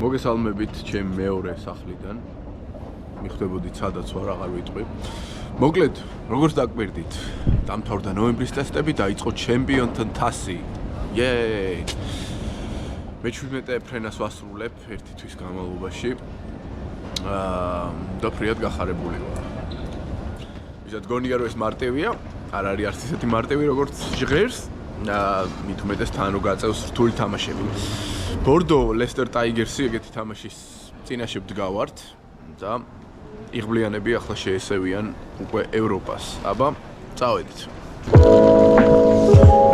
მოგესალმებით ჩემი მეორე სახლიდან. მიხვდებოდით სადაც ვარ, აღარ ვიტყვი. მოკლედ, როგორც დაკვირდით, დამთავრდა ნოემბრის ტესტები, დაიწყო ჩემპიონთა თასი. იეეე! მე-17 ფრენას ვასრულებ ერთი თვის განმავლობაში. და ფრიად გახარებული ვარ. ვიზად გონია რომ ეს მარტივია, არ არის არც ისეთი მარტივი როგორც ჟღერს. მით უმეტეს თან რო გაწევს რთული თამაშები. ბორდო ლესტერ ტაიგერსი ეგეთი თამაშის წინაშე ვდგავართ და იღბლიანები ახლა შეესევიან უკვე ევროპას. აბა, წავედით.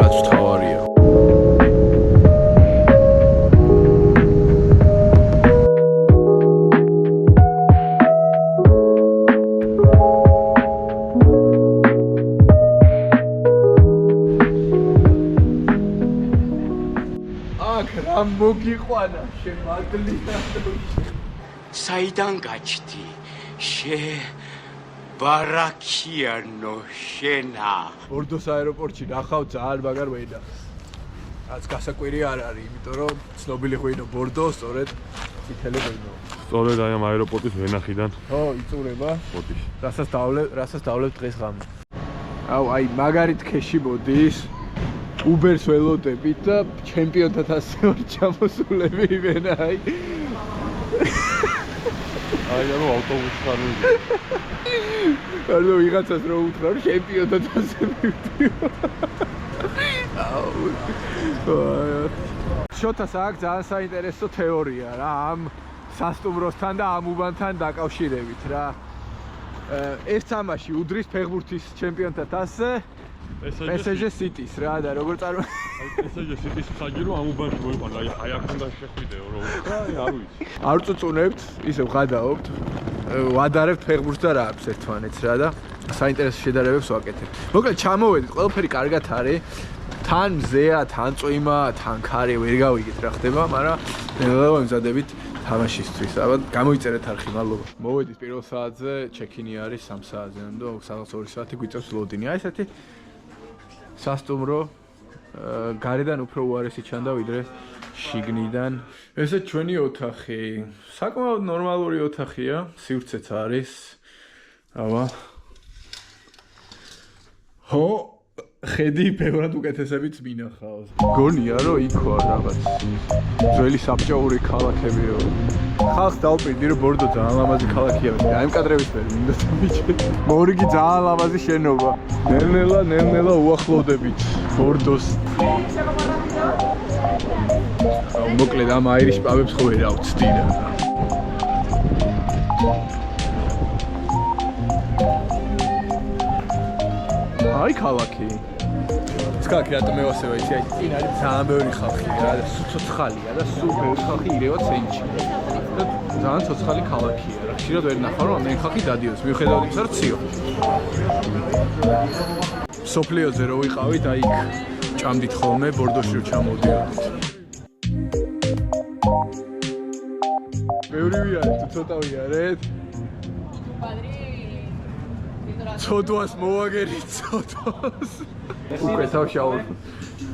რაც თავარია. ამ მოგიყვანა შემადლია საიდან გაჩდი ბარაქიანო შენა ბორდოს აეროპორტში ნახავ ძალიან მაგარ ვენახს რაც გასაკვირი არ არის იმიტომ რომ ცნობილი ღვინო ბორდო სწორედ წითელი ღვინო სწორედ აი ამ აეროპორტის ვენახიდან ხო იწურება ბოდიში რასაც დავლებ დღეს ღამე აუ აი მაგარი თქეში მოდის Uber-ს ველოდებით და ჩემპიონთა თასზე ვარ ჩამოსულები ვენა აი. აი ანუ ავტობუსი ხარ ვიდი. ანუ ვიღაცას რო უთხრა რომ ჩემპიონთა თასზე მივდივარ. აუ. შოთას აქვს ძალიან საინტერესო თეორია რა ამ სასტუმროსთან და ამ უბანთან დაკავშირებით რა. ეს თამაში უდრის ფეხბურთის ჩემპიონთა თასზე PSG City-ს რა და როგორ PSG City-ს საჯირო ამ უბანში მოიყვანა აი აქ უნდა შეხვიდეო რომ აი არ ვიცი არ წუწუნებთ ისე ვღადაობთ ვადარებთ ფეხბურთს და რა აქვს ერთმანეთს რა და საინტერესო შედარებებს ვაკეთებთ მოკლედ ჩამოვედით ყველაფერი კარგად არის თან მზეა თან წვიმა თან ქარი ვერ გავიგეთ რა ხდება მაგრამ ნელა ვიმზადებით თამაშისთვის აბა გამოიწერეთ არხი მადლობა მოვედით პირველ საათზე ჩეკინი არის 3 საათზე და სადღაც 2 საათი გვიწევს ლოდინი აი ესეთი სასტუმრო გარედან უფრო უარესი ჩანდა ვიდრე შიგნიდან ესე ჩვენი ოთახი საკმაოდ ნორმალური ოთახია სივრცეც არის აბა ხო ხედი ბევრად უკეთესებით მინახავს გონია რომ იქ ვარ რაღაც ძველი საბჭოური ქალაქებიო ხალხს დავპირდი რომ ბორდო ძალიან ლამაზი ქალაქია აი ამ კადრების ვერ მინდა ბიჭი მორიგი ძალიან ლამაზი შენობა ნელ-ნელა უახლოვდებით ბორდოს მოკლედ ამ აირის პაბებს ხო ვერ ავწდი რა აი ქალაქი ეს ქალაქი რატომ მევასება იცი აი წინ არის ძალიან ბევრი ხალხი რა და ცოცხალია და სულ ბევრი ხალხი ირევა ცენტრში და ძალიან ცოცხალი ქალაქია რა ხშირად ვერ ნახავ რომ ამ ხალხი დადიოს მიუხედავად იმისა რომ ციო სოფლიოზე რო ვიყავით აი იქ ჭამდით ხოლმე ბორდოში რო ჩამოვდიოდით ბევრი ვიარეთ თუ ცოტა ვიარეთ ცოდვას მოვაგერი ცოდვას უკეთავ შაურ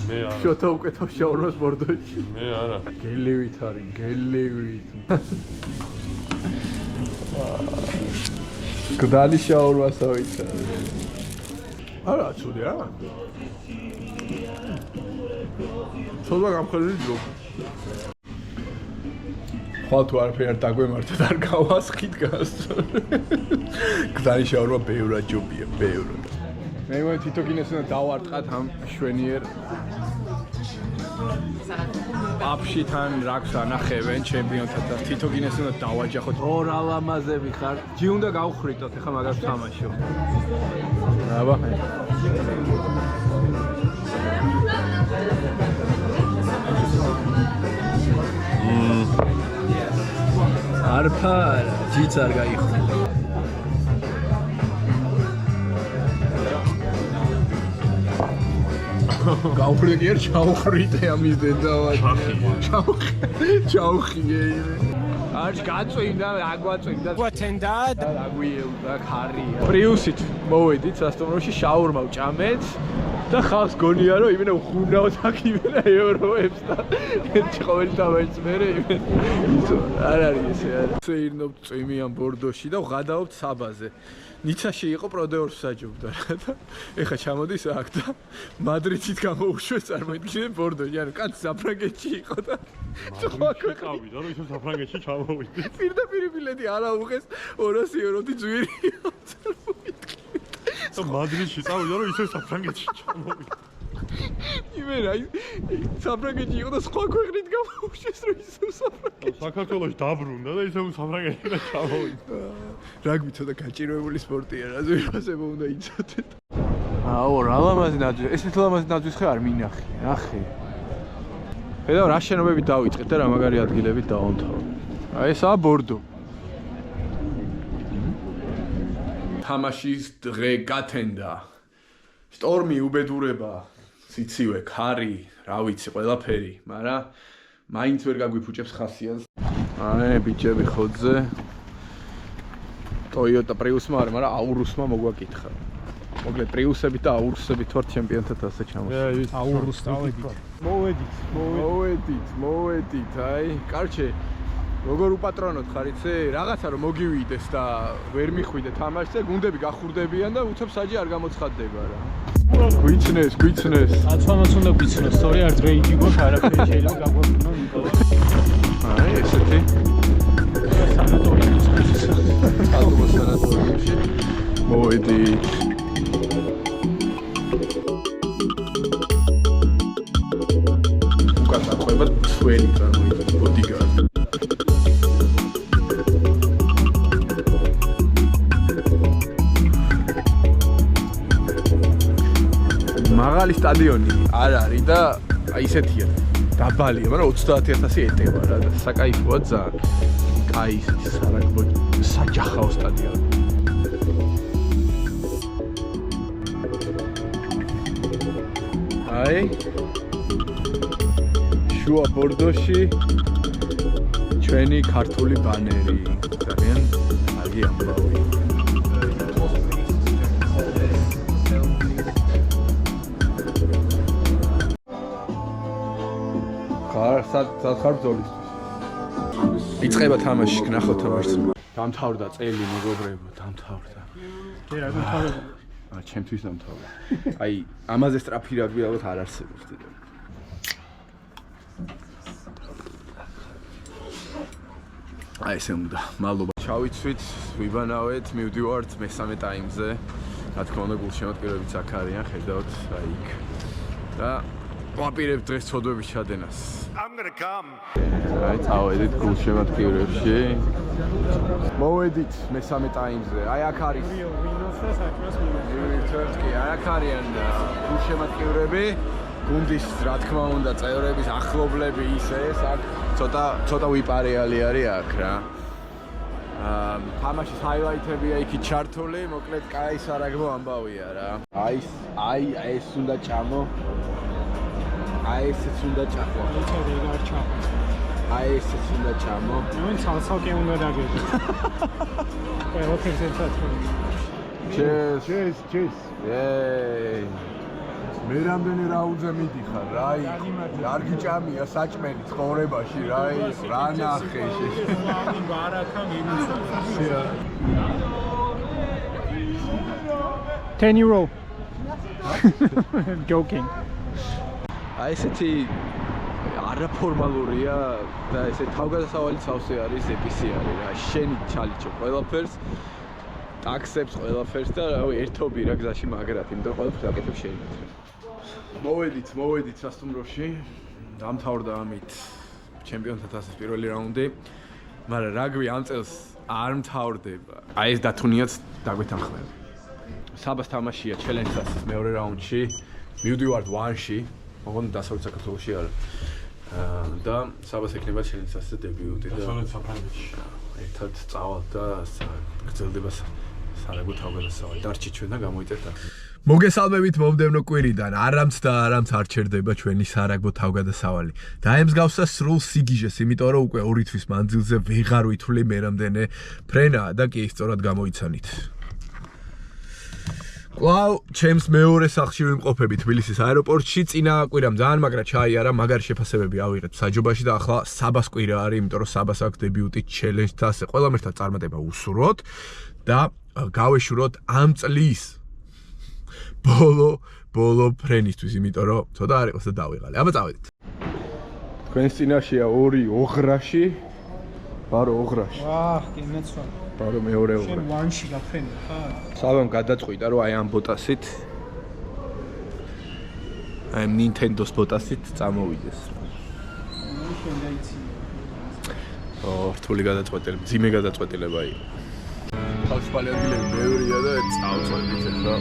მე არა შოთა უკეთავ შაურს ბორდოში მე არა გელივით არის გელივით გდალი შაურვასა ვიცა არა ცუდი რა ცოდვა გამხელილი ჯო ხვალ თუ არაფერი არ დაგვემართეთ არ გავასხით გასწორ გდალი შაურვა ბევრად ჯობია ბევრად მე მგონი თითოგინეს უნდა დავარტყათ ამ შვენიერ აფში თან რაკს ანახევენ ჩემპიონთა და თითოგინეს უნდა დავაჯახოთ ორ ალამაზები ხარ ჯი უნდა გავხრიტოთ ეხლა მაგას თამაშო აბა არფა ჯიც არ გაიხო გავხრიტე არ ჩავხრიტე ამის დედავა ჩავხიე არც გაწვინდა აგვაწვინდა გვათენდა აგვიევდა ხარია პრიუსით მოვედით სასტუმროში შაურმა ვჭამეთ და ხავს გონია რომ იმენა ხუნაოთ აქ იმენა ევროებს და ერთი ყოველი თამაშს მერე იმენა არ არის ესე არა წეირნობთ წვიმიან ბორდოში და ვღადაობთ საბაზე ნიცაში იყო პროდეორს საჯობდა რა და ეხა ჩამოდის აქ და მადრიდით გამოუშვეს წარმოიდგინე ბორდოში ანუ კაც საფრანგეთში იყო და სხვა ყავიდა რომ ისე საფრანგეთში ჩამოვიდეს პირდაპირ ბილეთი არ აუღეს 200 ევროთი ძვირი და მადრიდში წავიდა რომ ისე საფრანგეთში ჩამოვიდეს იმენა საფრანგეთში იყო და სხვა ქვეყნით გამოუშვეს რომ ისე საფრანგეთში საქართველოში დაბრუნდა და ისე საფრანგეთში და ჩამოვიდა რაგბი ცოტა გაჭირვებული სპორტია რა ზურასება უნდა იცოდეთ აუ რა ლამაზი ნაძვი ესეთ ლამაზი ნაძვის ხე არ მინახი ახი ხედავ რა შენობებით დავიწყეთ და რა მაგარი ადგილებით დავამთავრე აი ესაა ბორდო თამაშის დღე გათენდა შტორმი უბედურება სიცივე ქარი რა ვიცი ყველაფერი მაგრამ მაინც ვერ გაგვიფუჭებს ხასიათს აი ბიჭები ხოძე Toyota Prius-მა არა მაგრამ აურუსმა მოგვაკითხა მოკლედ პრიუსებით და აურუსებით ვარ ჩემპიონთა თასზე ჩამოსული. აურუს დავედით. მოვედით, აი, კარჩე. როგორ უპატრონოთ ხარ იცი? რაღაცა რომ მოგივიდეს და ვერ მიხვიდე თამაშზე, გუნდები გახურდებიან და უცებ საჯი არ გამოცხადდება რა. გვიცნეს. აცვანაც უნდა გვიცნოს, სწორი არ დრეიჯი გვაქვს, არაფერი შეიძლება გაგვაგვინოს იმიტომ. აი, ესეთი. სანატორიუმში. მოვედით. უკანაყოფა სველი წარმოიდგინე ბოდიგარდი. მაღალი სტადიონი არ არის და აი ისეთია დაბალია, მაგრამ 30000 ეტევა რა და საკაიფოა ძალიან. კაი სარაგბო საჯახაო სტადიონი. აი შუა ბორდოში ჩვენი ქართული ბანერი ძალიან კარგი ამბავი. ხარ ბრძოლისთვის. იწყება თამაში, ნახოთ თამაშს. დამთავრდა წელი მეგობრებო, დამთავრდა. კი რა დამთავრდა. ჩემთვის დამთავრდა. აი, ამაზე სტრაფი რაგბი ალბათ არ არსებობს. აი ესე უნდა. მადლობა. ჩავიცვით, ვიბანავეთ, მივდივართ მესამე ტაიმზე. რა თქმა უნდა, გულშემატკივრებიც აქ არიან, ხედავთ, აი იქ. და ვაპირებთ დღეს ცოდვების ჩადენას. I'm going to come. აი, წავედით გულშემატკივრებში. მოვედით მესამე ტაიმზე. აი აქ არის. აი აქ არიან გულშემატკივრები. გუნდის, რა თქმა უნდა, წევრების ახლობლები ისე ეს აქ ცოტა ვიპარეალი არის აქ რა. თამაშის ჰაილაითებია იქით ჩართული, მოკლედ კაი სარაგბო ამბავია რა. აი ეს უნდა ჩამო. აი ესეც უნდა ჩახვა. აი ესეც უნდა ჩამო. ნუ ცალ-ცალკე უნდა დაგეძო. ყველაფერს ერთად. Cheers. Yay. მე რამდენი რაუნდზე მიდიხარ, რა იქ. არ გიჭამია საჭმელი ცხოვრებაში, რა იქ. რა ნახე ლანი ბარაკა მივიდა. 10 euro. Joking. აი ესეთი არაფორმალურია და ესე თავგადასავალი სავსე არის ეპისი არის რა შენი ჩალიჩო ყველაფერს ტაქსებს ყველაფერს და რავი ერთობი რა გზაში მაგრად იმიტომ ყველაფერს აკეთებ შენი მოვედით სასტუმროში დამთავრდა ამით ჩემპიონთა თასის პირველი რაუნდი მაგრამ რაგბი ამ წელს არ მთავრდება აი ეს დათუნიაც დაგვეთანხმება საბას თამაშია ჩელენჯის მეორე რაუნდში მივდივართ 1-ში მოგონ დასავლეთ საქართველოში არა და საბას ექნება ჩელენჯის დებიუტი და დასავლეთ საფრანგეთში ერთად წავალ და გრძელდება სარაგბო თავგადასავალი დარჩი ჩვენ და გამოიწევთ აქ მოგესალმებით მომდევნო კვირიდან არამც არ ჩერდება ჩვენი სარაგბო თავგადასავალი დაემსგავსა სრულ სიგიჟეს იმიტომ რომ უკვე 2 თვის მანძილზე ვეღარ ვითვლი მერამდენე ფრენა და კი სწორად გამოიცანით კлау, ჩემს მეორე სახლში ვიმყოფები თბილისის აეროპორტში. წინა კვირამ ძალიან მაგრა ჩაიარა, მაგარი შეფასებები ავიღეთ საჯობაში და ახლა საბას კვირა არის, იმიტომ რომ საბას აქვს დებიუტი ჩელენჯთა ასე ყველამ ერთად წარმატება უსურვოთ და გავეშუროთ ამ წლის ბოლო ფრენისთვის, იმიტომ რომ ცოტა არ იყოს და დავიღალე. აბა წავედით. თქვენს წინაშეა ორი ოღრაში. ბარო ოღრაში. ვაჰ, კი მეცვა. ბარო მეორე ოღრა. შენ ვანში გაფრენდი ხარ? საბამ გადაწყვიტა რომ აი ამ ბოტასით აი Nintendo-ს ბოტასით წამოვიდეს. შენ დაიცი. რთული გადაწყვეტილება, ძიმე გადაწყვეტილება იყო. თავისუფალი ადგილები მეორეა და წავწვევით ახლა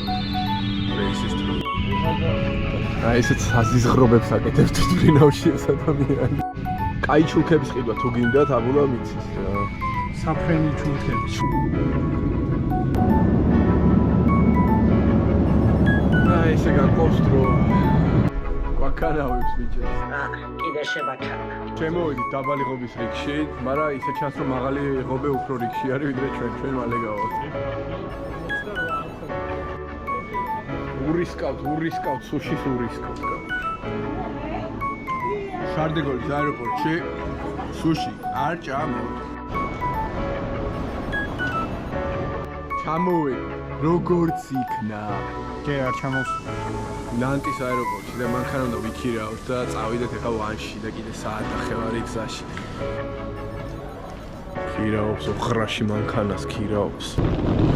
რეისის დრო. აი ესეც საზიზღრობებს აკეთებს თვითმფრინავში ეს ადამიანი. კაი ჩულქების ყიდვა თუ გინდათ, აბულა მიცის რა. საფრენი ჩულქები. აი ესე გაყავს დრო. კვაკანავებს ბიჭო. კიდე შებაჩანა. შემოვიდით დაბალი ღობის რიგში, მაგრამ ისე ჩანს რომ მაღალი ღობე უფრო რიგში არის ვიდრე ჩვენ მალე გავავთ. ურისკავთ, სუშის ურისკავთ. შარდეგოლის აეროპორტში სუში არ ჭამევთ. ჩამოვედი, როგორც იქნა. ჯერ არ ჩამოვსვი. ნანტის აეროპორტში და მანქანა უნდა ვიქირავთ და წავიდეთ ახლა ვანში და კიდე საათახევარი გზაში. ქირაობს ოხრაში მანქანას ქირაობს.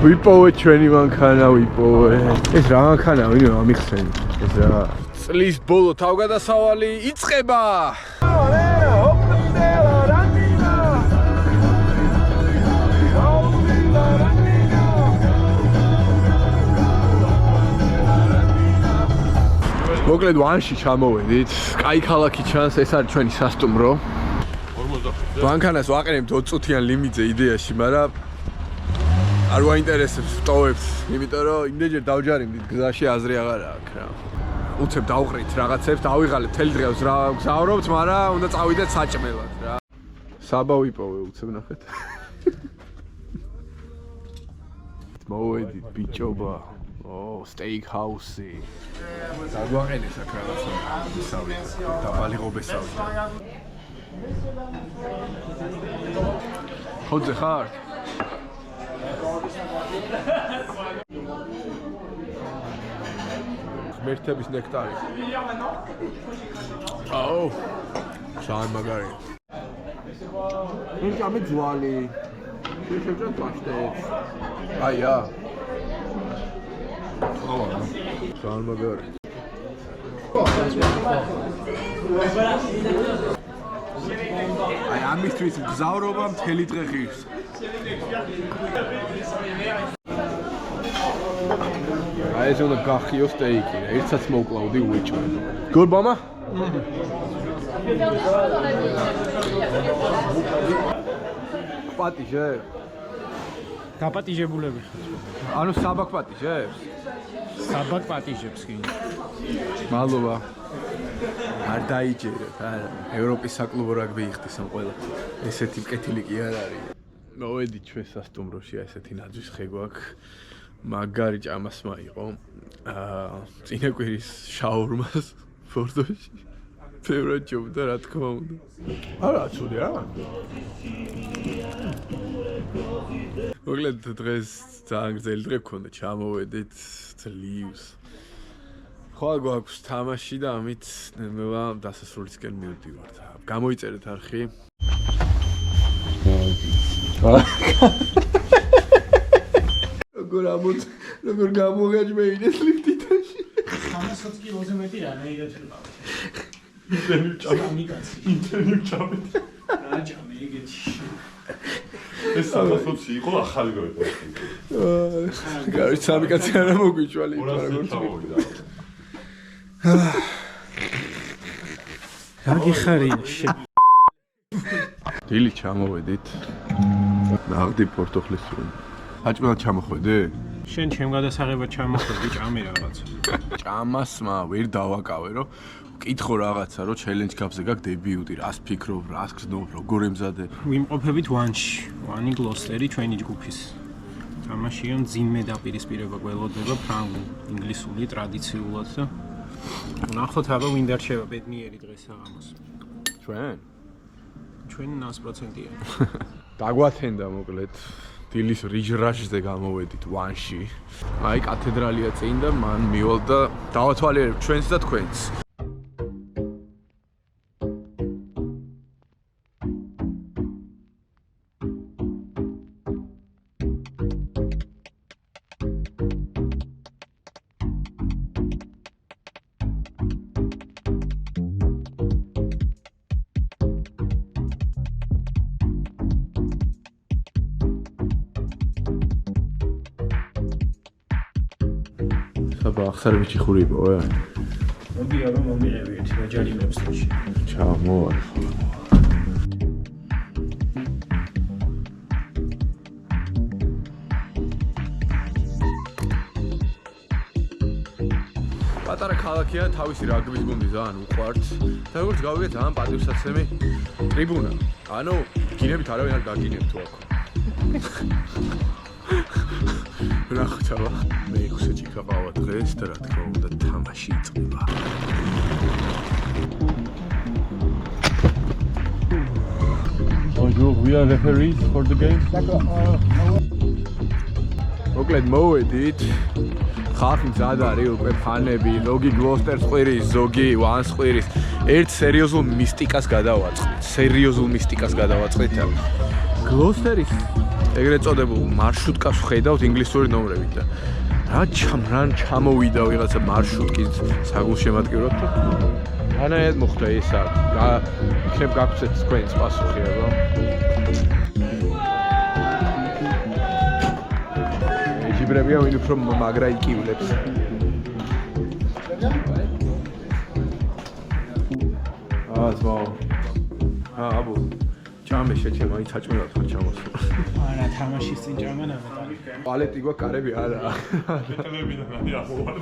ვიპოვე ჩვენი მანქანა ვიპოვე. ეს რა მანქანა ვინმე ამიხსენი. ეს რა წლის ბოლო თავგადასავალი იწყება. მოკლედ ვანში ჩამოვედით. კაი ქალაქი ჩანს, ეს არის ჩვენი სასტუმრო. 45. მანქანას ვაყენებთ 20 წუთიან ლიმიტზე იდეაში, მაგრამ არ ვაინტერესებს ვტოვებთ, იმიტომ რომ იმდენჯერ დავჯარიმდით გზაში აზრი აღარ აქვს რა. უცებ დავყრით რაღაცებს, დავიღალეთ თელი დღეს რა გზავრობთ, მაგრამ უნდა წავიდეთ საჭმელად რა. საბა ვიპოვე უცებ ნახეთ. მოვედით ბიჭობა. steak house-ი. დაგვაყენეს აქ რაღაცა. ისავი, დაბალი ღობესავი. ხოძე ხარ? ღმერთების ნექტარი. აუ. ძალიან მაგარი. ეს ამე ძვალი. შეიძლება პაშტეტს. აია. ძალიან მაგარი. აი ამისთვის გზავრობა მთელი დღე ღირს. აი ეს უნდა გახიო სტეიკი, ერთსაც მოკლავდი უეჭვე. Good mama? პატიჟე? გაპატიჟებულები ხარ. ანუ საბაკ პატიჟებს? საბაკ პატიჟებს კი. მადლობა. არ დაიჯერეთ, არა. ევროპის საკლუბო რაგბი იხდის ამ ყველა. ესეთი კეთილი კი არ არის. მოვედი ჩვენ სასტუმროში, ესეთი ნაძვის ხე გვაქვს. მაგარი ჭამასმა იყო. წინა კვირის შაურმას ბორდოში. ბევრად ჯობდა, რა თქმა უნდა. არა, ცუდი რა. მოკლედ დღეს ძალიან გრძელი დღე გქონდა, ჩამოვედით ძლივს. ხვალ გვაქვს თამაში და ამით ნელა დასასრულისკენ მივდივართ. გამოიწერეთ არხი. როგორ გამოგაჭმეინეს ლიფტიტაში. 300 კილოზე მეტი რა ნეიგატივა. ინტერნეტ ჩამეთ. რა ჭამე ეგეთი. ეს 320 იყო ახალი გოიტა. გავი სამი კაცი არა მოგვიჭვალე იქ როგორც წავიდა. რა გიხარია შე. დილი ჩამოვედით. ნაღდი პორტოხლის სულ. აჭმელად ჩამოხვედი? შენ ჩემ გადასაღებად ჩამოხვედი ჭამე რაღაცა. ჭამასმა ვერ დავაკავე რომ კითხო რაღაცა რომ ჩელენჯ კაპზე გაქვს დებიუტი, რას ფიქრობ, რას გზნობ, როგორ ემზადე? ვიმყოფებით ვანში. ვანი გლოსტერი ჩვენი ჯგუფის. თამაშია მძიმე დაპირისპირება გველოდება ფრანგულ, ინგლისური ტრადიციულად და ნახოთ აბა ვინ დარჩება ბედნიერი დღეს საღამოს. ჩვენ 100%-ია. დაგვათენდა მოკლედ დილის რიჟრაჟზე გამოვედით ვანში. აი კათედრალია წინ და მან მივალდა დავათვალიერებ ჩვენს და თქვენს. საბა ახსარებიჩი ხურიბო, მოდი აბა მომიღებიეთ რაჯალიმებს თოში. ჩამოვარ. პატარა ქალაქია, თავისი რაგბის გუნდი ძალიან უყვართ და როგორც გავიგეთ, ძალიან პატივსაცემი ტრიბუნა. ანუ გინებით არავინ არ დაგინებთ თუ აქ. ნახოთ აბა მე 6 ჭიქა ყავა დღეს და რა თქმა უნდა თამაში იწყება. Bonjour, we are referees for the game. მოკლედ მოვედით. ხალხი მზად არის უკვე ფანები, ზოგი გლოსტერს ყვირის, ზოგი ვანს ყვირის. ერთ სერიოზულ მისტიკას გადავაწყდით. გლოსტერის ეგრეთ წოდებულ მარშრუტკას ვხედავთ ინგლისური ნომრებით და რა ჩამოვიდა ვიღაცა მარშრუტკის საგულშემატკივრად და რანაირად მოხდა ესა იქნებ გაგცეთ თქვენს პასუხი აბა ჯიბრებია ვინ უფრო მაგრა იკივლებს ზმაო აბუ ჩამე შეჩემო ის საჭმელად ხარ ჩამოსულ არა თამაშის წინ ჭამანა პალეტი გვა კარები არა ტელევიზორიდან არის ამოვარ.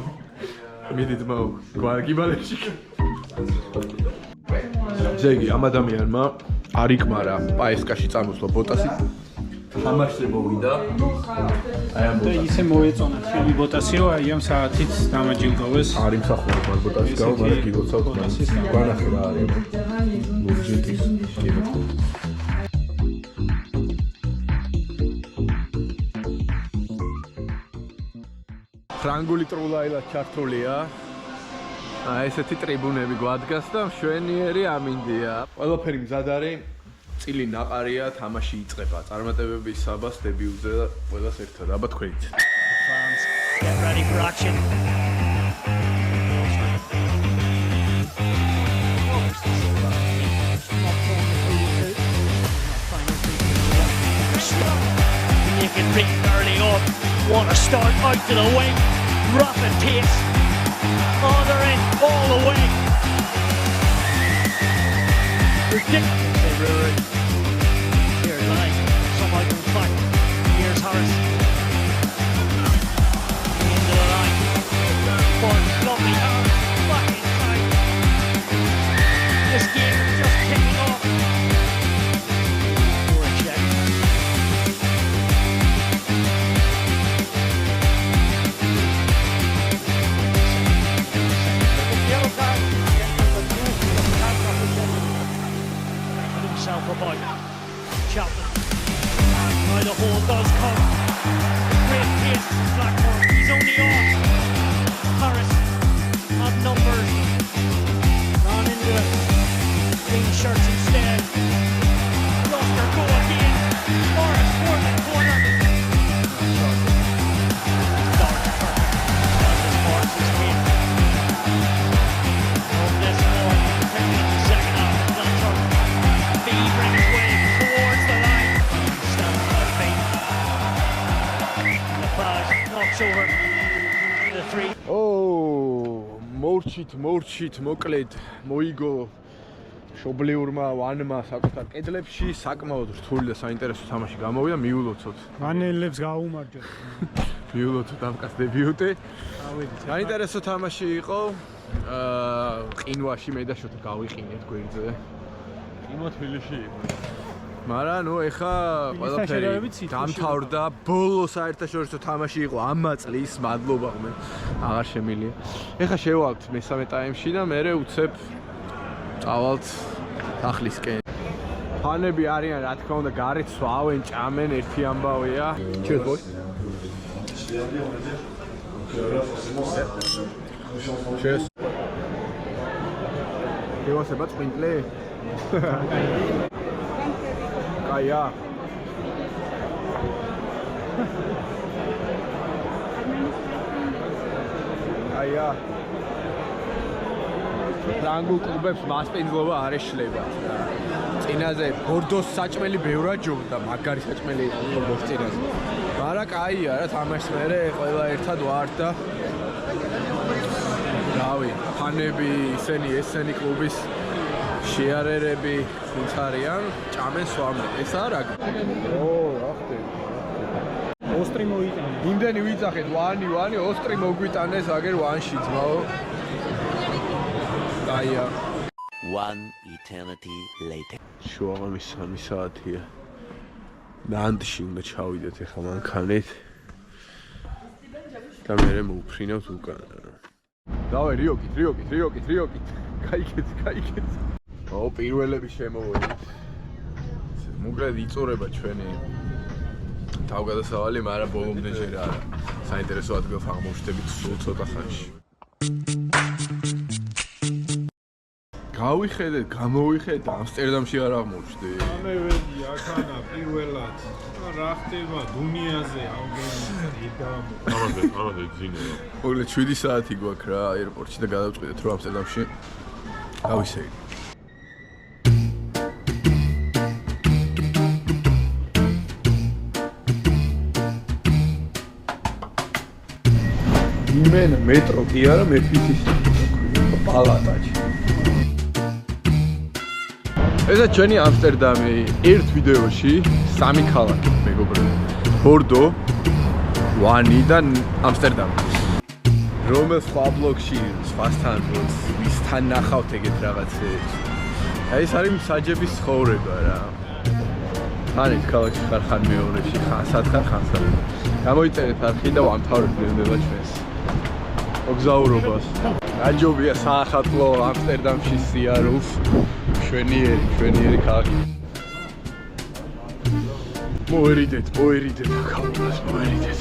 მიდი ძმაო გვარგიბალებში ზეგი ამ ადამიანმა არ იკმარა პაესკაში წამოსვლა ბოტასი თამაშზე მოვიდა აი ამ და ისე მოეწონა ფილმი ბოტასიო აი ამ საათით დამაჯილდოვეს არ იმსახურება ბოტასი გავა მაგრამ გილოცავთ გვანახე რა არის ბუჯეტის კიბო ფრანგული ტრულაილა ჩართულია. ესეთი ტრიბუნები გვადგას და მშვენიერი ამინდია. ყველაფერი მზად არის. წილი ნაყარია, თამაში იწყება. წარმატებების საბას დებიუტზე და ყველას ერთად. აბა თქვენიც. Get ready for action. Making Rick early on. Want to start out to the wing. Rapid pace. Oh, they're in all the way. Ridiculous. Here's Line. Somehow comes back. Here's Harris. Into the line. Barnes, lovely Harris. Back inside. This game is just kicking off. For a check. Himself about Chapman. Now the hold does come. Great pace from Blackmore. He's only on. Harris on numbers. Gone into it. Green shirts instead. Gloucester go again. Morris for the corner. Dark perfect. That's his Morris's win. From this one, taking it to second half. Blackmore. Beavering his way towards the line. Stands by feet. The pass knocks over the three. მორჩით მოკლედ მოიგო შობლიურმა ვანმა საკუთარ კედლებში საკმაოდ რთული და საინტერესო თამაში გამოვიდა მიულოცოთ ვანელებს გაუმარჯოთ მიულოცოთ ამ კაც დებიუტი საინტერესო თამაში იყო აა ყინვაში მე და შოთა გავიყინეთ გვერდზე იმათ ფილიში იყო. მაგრამ ნუ ეხა შედარებით ყველაფერი სიტყვაში დამთავრდა. ბოლო საერთაშორისო თამაში იყო ამ წლის, მადლობა ღმერთს. აღარ შემილია. ეხა შევვალთ მესამე ტაიმში და მერე უცებ წავალთ ახლისკენ. ფანები არიან, რა თქმა უნდა, გარეთ სვავენ, ჭამენ, ერთი ამბავია. Cheers boys. Cheers. გევასება წვინკლი? კაია. კაია. ფრანგულ კლუბებს მასპინძლობა არ ეშლება. წინაზე ბორდოს საჭმელი ბევრად ჯობდა, მაგარი საჭმელი იყო ბორდოს წინაზე. მაგრამ კაია რა თამაშს მერე ყველა ერთად ვართ და რავი, ფანები ესენი კლუბის შეარერები ვინც არიან, ჭამენ სვამენ. ეს არა. რა ხდება? ოსტრი მოიტანა. იმდენი ვიძახეთ, ვანი, ოსტრი მოგვიტანეს, აგერ ვანში ძმაო. კაია. One eternity later. შუაღამის 3 საათია. ნანტში უნდა ჩავიდეთ ახლა მანქანით. და მერე მოვფრინავთ უკან. დავე რიოკით. კაიკეთ. ო, პირველები შემოვედით. მოკლედ იწურება ჩვენი თავგადასავალი, მაგრამ ბოლომდე ჯერ არა. საინტერესო ადგილს აღმოჩნდებით სულ ცოტა ხანში. გამოვიხედეთ, ამსტერდამში არ აღმოჩნდი. მე ვედი აქანა პირველად. რა ხდება დუნიაზე ავგენი და ამაზე ძინეა. მოკლედ 7 საათი გვაქვს რა აეროპორტში და გადავწყვიტეთ რომ ამსტერდამში გავისეირნოთ. იმენ მეტრო კი არა, მეფისის პალატაში. ესა ჩვენი ამსტერდამი ერთ ვიდეოში 3 ქალაქი მეგობრებო. ბორდო, ვანი და ამსტერდამი. რომელ სხვა ბლოგში სხვასთან ვისთან ნახავთ ეგეთ რაღაცებს. აი ეს არის მსაჯების ცხოვრება რა. ხან ერთ ქალაქში ხარ, ხან მეორეში, ხან სათხარ, ხან სათხარ. გამოიწერეთ არხი და ვამთავრებთ ნებდება ჩვენს მოგზაურობას. გაჯობია საახალწლო ამსტერდამში სიარულს. ჩვენიერი ქალაქი. მოერიდეთ ახალობას, მოერიდეთ.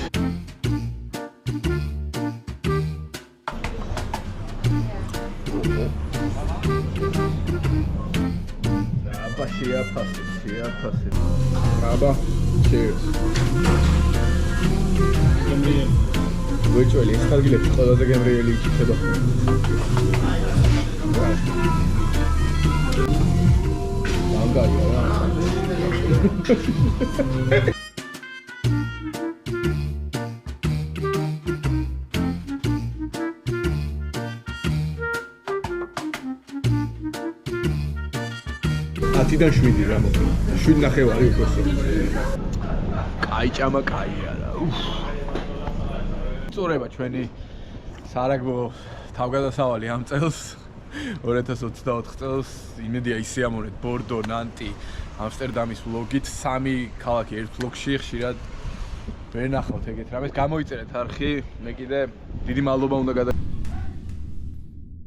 აბა შეაფასე. აბა, cheers. ვეჭველი, ხალგილებში ყველაზე გემრიელი იქნება. ანგარია რა. ათიდან 7 რა მოკლედ. 7.5 უბრალოდ. კაი ჭამა კაია რა. წურება ჩვენი სარაგბო თავგადასავალი ამ წელს 2024 წელს. იმედია ისეამოვნეთ ბორდო, ნანტი, ამსტერდამის ვლოგით. 3 ქალაქი ერთ ვლოგში ხშირად ვერ ნახავთ ეგეთ რამეს. გამოიწერეთ არხი. მე კიდე დიდი მადლობა უნდა